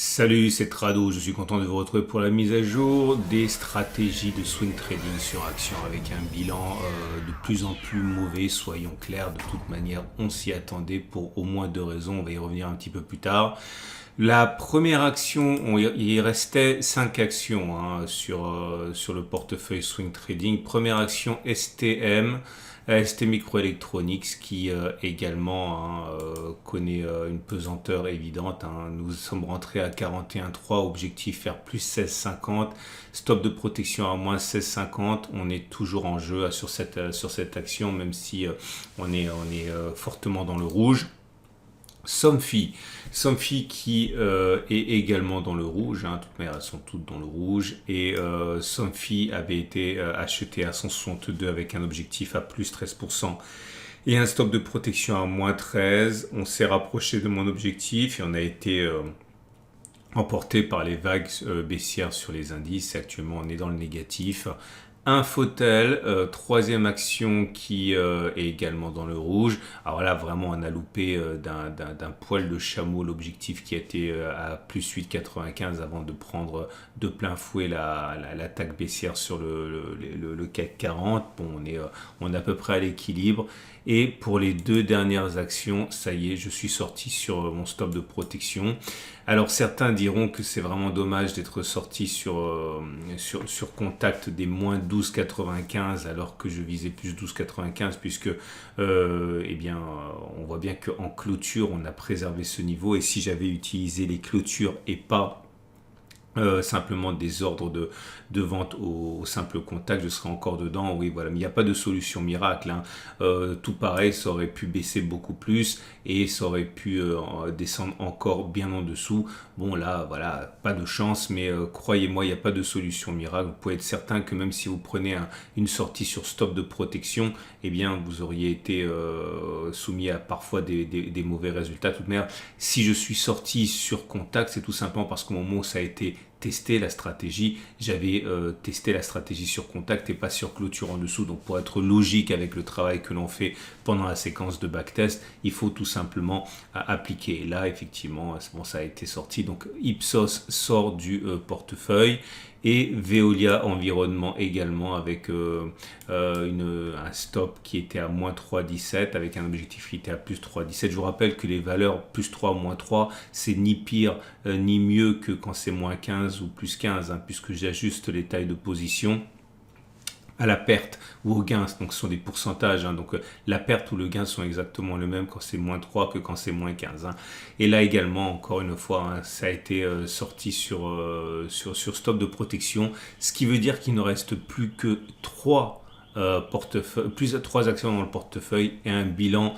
Salut, c'est Trado, je suis content de vous retrouver pour la mise à jour des stratégies de swing trading sur action avec un bilan de plus en plus mauvais, soyons clairs, de toute manière on s'y attendait pour au moins deux raisons, on va y revenir un petit peu plus tard. La première action, il restait 5 actions sur le portefeuille swing trading. Première action STM. ST Microelectronics qui également connaît une pesanteur évidente. Nous sommes rentrés à 41,3, objectif faire plus 16,50, stop de protection à moins 16,50. On est toujours en jeu sur cette action, même si on est fortement dans le rouge. Somfy qui est également dans le rouge, toutes elles sont toutes dans le rouge, et Somfy avait été acheté à 162 avec un objectif à plus 13% et un stop de protection à moins 13. On s'est rapproché de mon objectif et on a été emporté par les vagues baissières sur les indices. Actuellement on est dans le négatif. Infotel, troisième action qui est également dans le rouge. Alors là, vraiment, on a loupé d'un poil de chameau l'objectif qui a été à plus 8,95 avant de prendre de plein fouet l'attaque baissière sur le CAC 40. Bon, on est à peu près à l'équilibre. Et pour les deux dernières actions, ça y est, je suis sorti sur mon stop de protection. Alors certains diront que c'est vraiment dommage d'être sorti sur contact des moins 12,95 alors que je visais plus 12,95 puisque on voit bien qu'en clôture on a préservé ce niveau, et si j'avais utilisé les clôtures et pas simplement des ordres de vente au simple contact, je serais encore dedans. Oui, voilà, mais il n'y a pas de solution miracle. Tout pareil, ça aurait pu baisser beaucoup plus et ça aurait pu descendre encore bien en dessous. Bon, là, voilà, pas de chance, mais croyez-moi, il n'y a pas de solution miracle. Vous pouvez être certain que même si vous prenez une sortie sur stop de protection, eh bien, vous auriez été soumis à parfois des mauvais résultats. De toute manière, si je suis sorti sur contact, c'est tout simplement parce qu'au moment où ça a été testé la stratégie, j'avais testé la stratégie sur contact et pas sur clôture en dessous. Donc pour être logique avec le travail que l'on fait pendant la séquence de backtest, il faut tout simplement appliquer. Et là, effectivement, bon, ça a été sorti. Donc Ipsos sort du portefeuille. Et Veolia Environnement également avec un stop qui était à moins 3,17 avec un objectif qui était à plus 3,17. Je vous rappelle que les valeurs plus 3, moins 3, c'est ni pire ni mieux que quand c'est moins 15 ou plus 15, puisque j'ajuste les tailles de position à la perte ou au gain, donc ce sont des pourcentages, donc la perte ou le gain sont exactement le même quand c'est moins 3 que quand c'est moins 15. Et là également, encore une fois, ça a été sorti sur stop de protection, ce qui veut dire qu'il ne reste plus que 3 actions dans le portefeuille et un bilan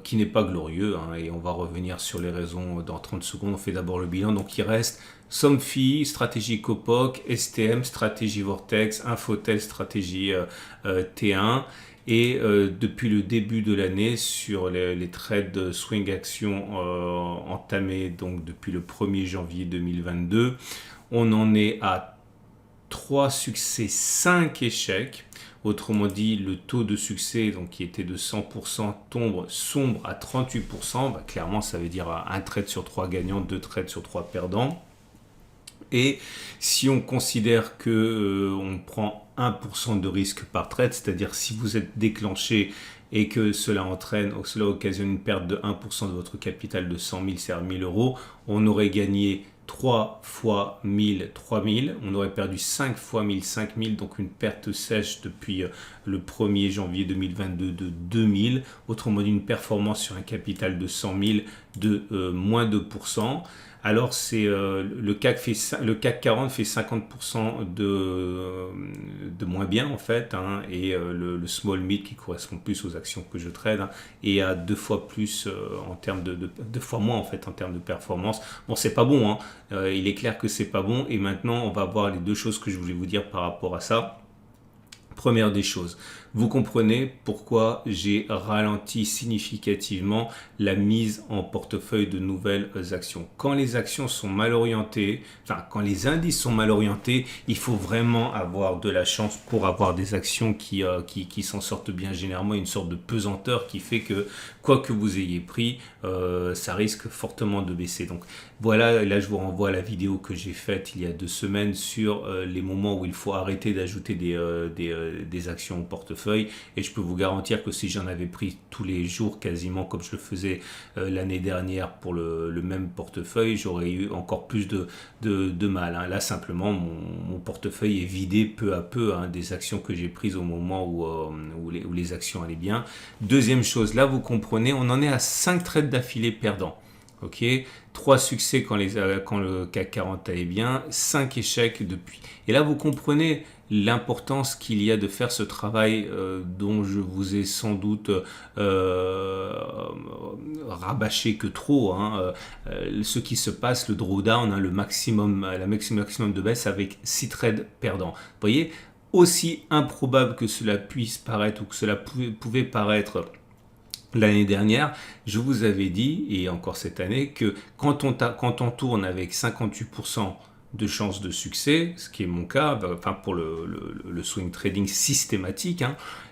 qui n'est pas glorieux, et on va revenir sur les raisons dans 30 secondes. On fait d'abord le bilan. Donc il reste Somfy, stratégie Copoc, STM, stratégie Vortex, Infotel, stratégie T1. Et depuis le début de l'année, sur les trades swing action entamés donc depuis le 1er janvier 2022, on en est à 3 succès, 5 échecs. Autrement dit, le taux de succès, donc, qui était de 100%, sombre à 38%. Clairement, ça veut dire un trade sur 3 gagnants, 2 trades sur 3 perdants. Et si on considère que on prend 1% de risque par trade, c'est-à-dire si vous êtes déclenché et que cela occasionne une perte de 1% de votre capital de 100 000, c'est-à-dire 1 000 euros, on aurait gagné 3 fois 1000, 3000. On aurait perdu 5 fois 1000, 5000. Donc une perte sèche depuis le 1er janvier 2022 de 2000. Autrement dit, une performance sur un capital de 100 000 de moins 2%. Alors le CAC 40 fait 50% de moins bien en fait, et le small mid qui correspond plus aux actions que je trade est à 2 fois plus en termes de 2 fois moins en fait en termes de performance. Bon, c'est pas bon, il est clair que c'est pas bon, et maintenant on va voir les deux choses que je voulais vous dire par rapport à ça. Première des choses, vous comprenez pourquoi j'ai ralenti significativement la mise en portefeuille de nouvelles actions. Quand les actions sont mal orientées, enfin quand les indices sont mal orientés, il faut vraiment avoir de la chance pour avoir des actions qui s'en sortent bien. Généralement, une sorte de pesanteur qui fait que quoi que vous ayez pris, ça risque fortement de baisser. Donc voilà, là je vous renvoie à la vidéo que j'ai faite il y a 2 semaines sur les moments où il faut arrêter d'ajouter des actions au portefeuille, et je peux vous garantir que si j'en avais pris tous les jours quasiment comme je le faisais l'année dernière pour le même portefeuille, j'aurais eu encore plus de mal. Hein. Là simplement mon portefeuille est vidé peu à peu des actions que j'ai prises au moment où les actions allaient bien. Deuxième chose, là vous comprenez, on en est à 5 trades d'affilée perdants. Ok, 3 succès quand le CAC 40 allait bien, 5 échecs depuis. Et là, vous comprenez l'importance qu'il y a de faire ce travail dont je vous ai sans doute rabâché que trop. Ce qui se passe, le drawdown, le maximum de baisse avec 6 trades perdants. Vous voyez, aussi improbable que cela puisse paraître ou que cela pouvait paraître l'année dernière, je vous avais dit, et encore cette année, que quand on tourne avec 58% de chances de succès, ce qui est mon cas, enfin pour le swing trading systématique,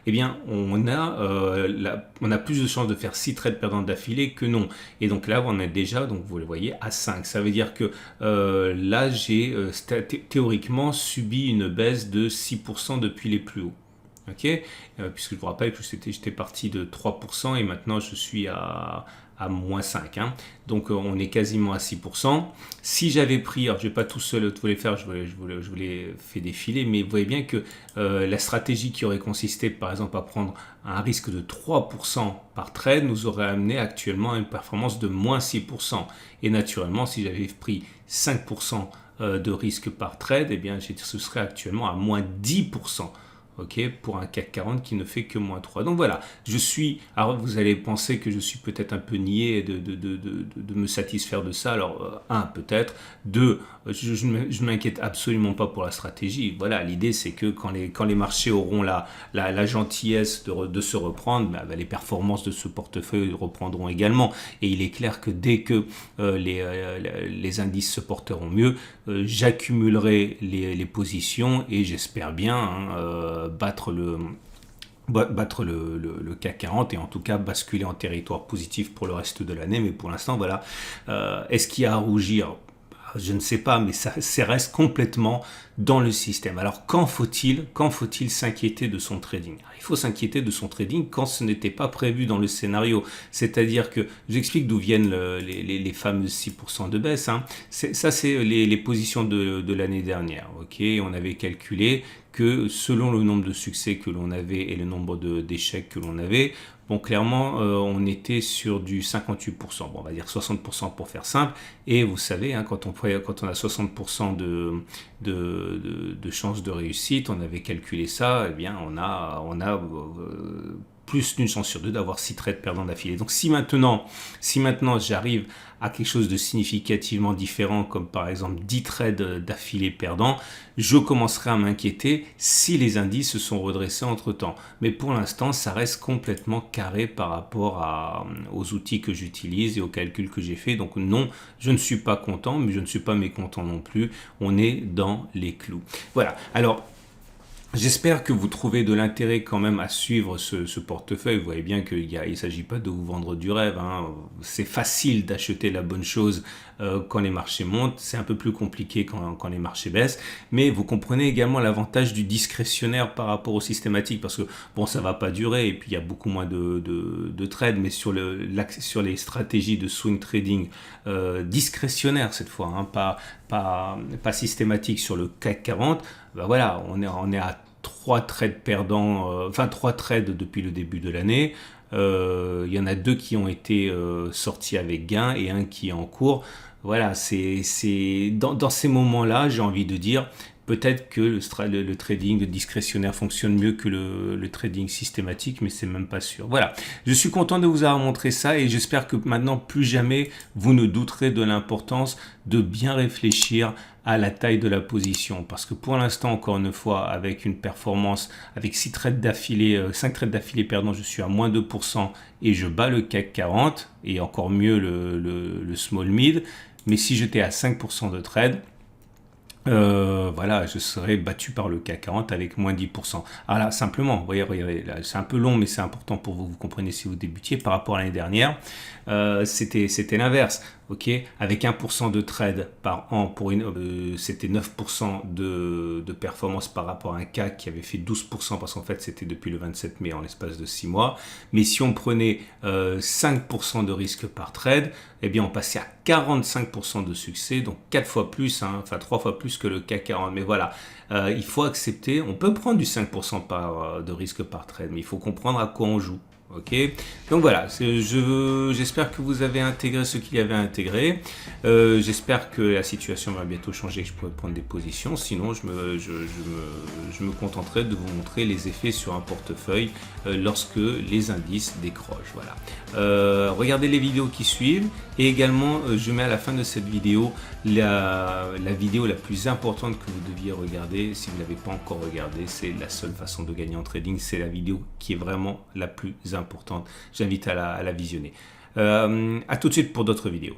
eh bien on a plus de chances de faire 6 trades perdants d'affilée que non. Et donc là on est déjà, donc vous le voyez, à 5. Ça veut dire que là j'ai théoriquement subi une baisse de 6% depuis les plus hauts. Ok, puisque je vous rappelle que j'étais parti de 3% et maintenant je suis à moins 5. Donc on est quasiment à 6%. Si j'avais pris, alors je ne vais pas tout seul tout les faire, je vous les fais défiler, mais vous voyez bien que la stratégie qui aurait consisté par exemple à prendre un risque de 3% par trade nous aurait amené actuellement à une performance de moins 6%. Et naturellement, si j'avais pris 5% de risque par trade, eh bien ce serait actuellement à moins 10%. Ok, pour un CAC 40 qui ne fait que moins 3. Donc voilà, alors vous allez penser que je suis peut-être un peu niais de me satisfaire de ça. Alors, peut-être. 2, je ne m'inquiète absolument pas pour la stratégie. Voilà, l'idée c'est que quand les marchés auront la gentillesse de se reprendre, les performances de ce portefeuille reprendront également. Et il est clair que dès que les indices se porteront mieux, j'accumulerai les positions et j'espère bien battre le CAC 40 et en tout cas basculer en territoire positif pour le reste de l'année. Mais pour l'instant, voilà. Est-ce qu'il y a à rougir ? Je ne sais pas, mais ça reste complètement dans le système. Alors, quand faut-il s'inquiéter de son trading ? Il faut s'inquiéter de son trading quand ce n'était pas prévu dans le scénario. C'est-à-dire que, j'explique d'où viennent les fameux 6% de baisse. Ça, c'est les positions de l'année dernière. Ok, on avait calculé que selon le nombre de succès que l'on avait et le nombre d'échecs que l'on avait, bon, clairement, on était sur du 58%. Bon, on va dire 60% pour faire simple. Et vous savez, quand on a 60% de chances de réussite, on avait calculé ça, eh bien, on a plus d'une chance sur 2 d'avoir 6 trades perdants d'affilée. Donc si maintenant j'arrive à quelque chose de significativement différent, comme par exemple 10 trades d'affilée perdants, je commencerai à m'inquiéter si les indices se sont redressés entre temps. Mais pour l'instant, ça reste complètement carré par rapport aux outils que j'utilise et aux calculs que j'ai fait. Donc non, je ne suis pas content, mais je ne suis pas mécontent non plus. On est dans les clous. Voilà. Alors, j'espère que vous trouvez de l'intérêt quand même à suivre ce portefeuille. Vous voyez bien qu'il ne s'agit pas de vous vendre du rêve. C'est facile d'acheter la bonne chose quand les marchés montent. C'est un peu plus compliqué quand les marchés baissent. Mais vous comprenez également l'avantage du discrétionnaire par rapport au systématique. Parce que bon, ça ne va pas durer et puis il y a beaucoup moins de trades. Mais sur les stratégies de swing trading discrétionnaire cette fois, pas systématique sur le CAC 40, voilà, on est à 3 trades perdants, 3 trades depuis le début de l'année. Il y en a 2 qui ont été sortis avec gain et un qui est en cours. Voilà, c'est dans ces moments-là, j'ai envie de dire, Peut-être que le trading discrétionnaire fonctionne mieux que le trading systématique, mais c'est même pas sûr. Voilà, je suis content de vous avoir montré ça et j'espère que maintenant, plus jamais, vous ne douterez de l'importance de bien réfléchir à la taille de la position. Parce que pour l'instant, encore une fois, avec une performance, avec 5 trades d'affilée, je suis à moins 2% et je bats le CAC 40 et encore mieux le small mid. Mais si j'étais à 5% de trade, voilà, je serais battu par le CAC 40 avec moins 10%. Alors là, simplement, regardez, c'est un peu long, mais c'est important pour vous, vous comprenez si vous débutiez. Par rapport à l'année dernière, c'était l'inverse. Ok, avec 1% de trade par an, c'était 9% de performance par rapport à un CAC qui avait fait 12% parce qu'en fait c'était depuis le 27 mai en l'espace de 6 mois. Mais si on prenait 5% de risque par trade, eh bien on passait à 45% de succès, donc 4 fois plus, hein, enfin 3 fois plus que le CAC 40. Mais voilà, il faut accepter, on peut prendre du 5% de risque par trade, mais il faut comprendre à quoi on joue. Ok, donc voilà, j'espère que vous avez intégré ce qu'il y avait à intégrer. J'espère que la situation va bientôt changer, que je pourrai prendre des positions. Sinon, je me contenterai de vous montrer les effets sur un portefeuille lorsque les indices décrochent. Voilà. Regardez les vidéos qui suivent et également, je mets à la fin de cette vidéo la vidéo la plus importante que vous deviez regarder. Si vous ne l'avez pas encore regardé, c'est la seule façon de gagner en trading. C'est la vidéo qui est vraiment la plus importante. J'invite à la visionner. À tout de suite pour d'autres vidéos.